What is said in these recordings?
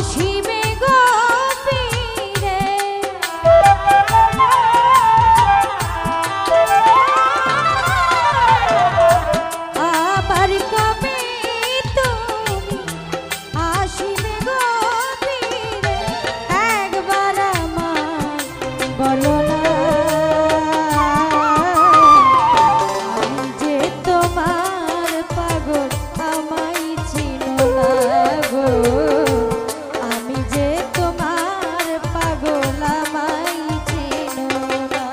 আসিবে গো ফিরে। আবার কবে তুমি আসিবে গো ফিরে, একবার আমায় বলো না। আমি যে তোমার পাগল, আমায় চিনো না গো। আমি যে তোমার পাগল, আমায় চিনো না।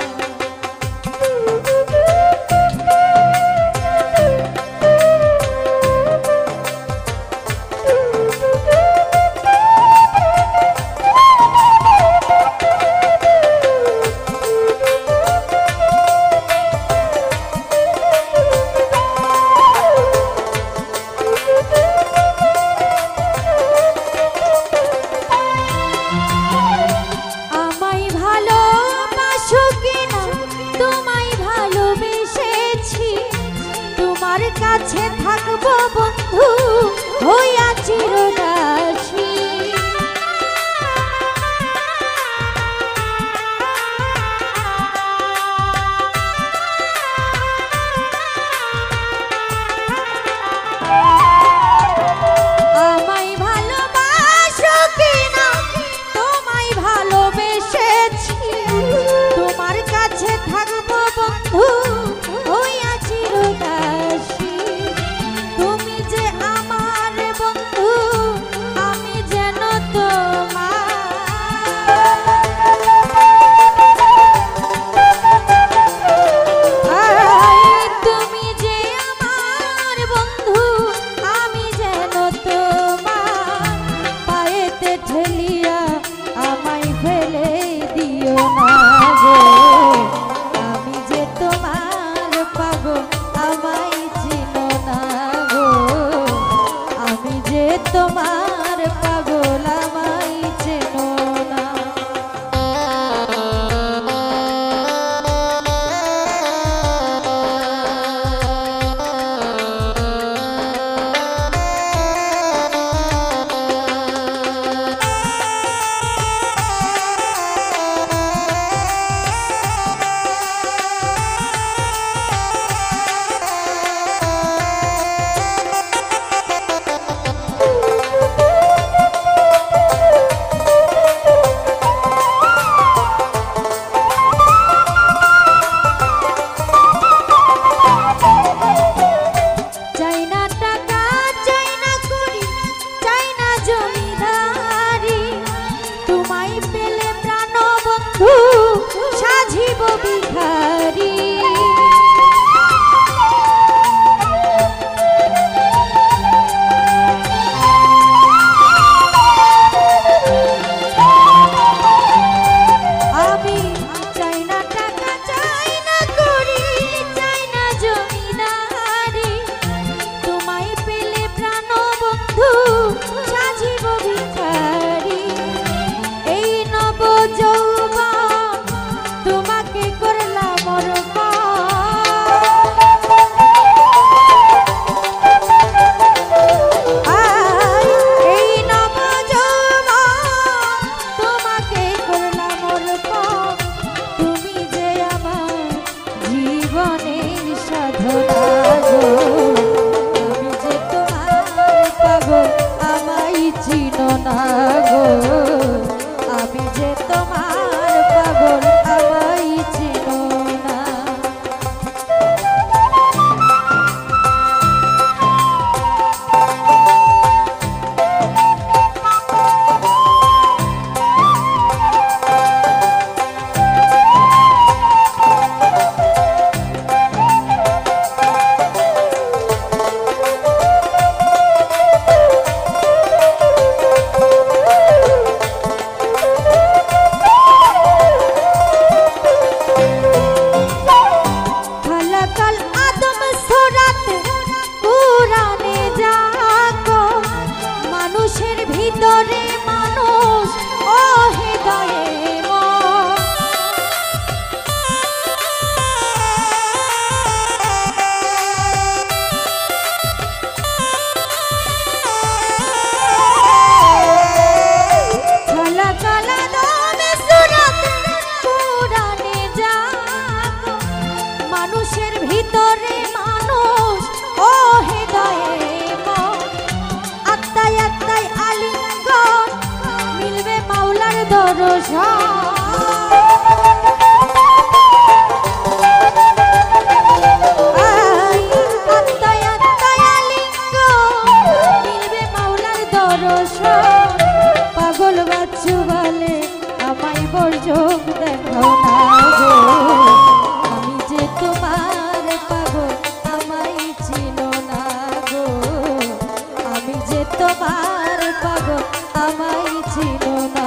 আমায় ভালোবাসো কিনা, তোমায় ভালোবেসেছি। তোমার কাছে থাকবো বন্ধু হইয়া চিরদাসী। আমায় ভালোবাসো কিনা, তোমায় ভালোবেসেছি। তোমার কাছে থাকবো বন্ধু হইয়া চিরদাসী। তুমি যে আমার বন্ধু, আমি যেন তোমার। তুমি যে আমার বন্ধু, আমি যেন তোমার। পায়েতে ঠেলিয়া আমায় ফেলে দিও না গো। আমি যে তোমার পাগল, আমায় চিনো না গো। আমি যে তোমার পাগল, আমায় চেনো না। চাই না টাকা, চাই না কড়ি, চাই না জমিদারি। তোমায় পেলে প্রাণ বন্ধু সাজিব ভিখারি। আমি চাই না টাকা, চাই না কড়ি, চাই না জমিদারি। তোমায় পেলে প্রাণ বন্ধু সাজিব ভিখারি। এই নব যৌবন তোমাকে করলাম অর্পণ। এই নব যৌবন তোমাকে করলাম অর্পণ। তুমি যে আমার জীবনের সাধনা গো। আমি যে তোমার পাগল, আমায় চিনো না গো। আমি যে তোমার পাগল, আমায় চিনো না। পাগল বাচ্চু বলে আমায় বর্জক দেখো না গো আমি যে তোমার পাগল আমায় চিনো না গো আমি যে তোমার পাগল আমায় চিনো না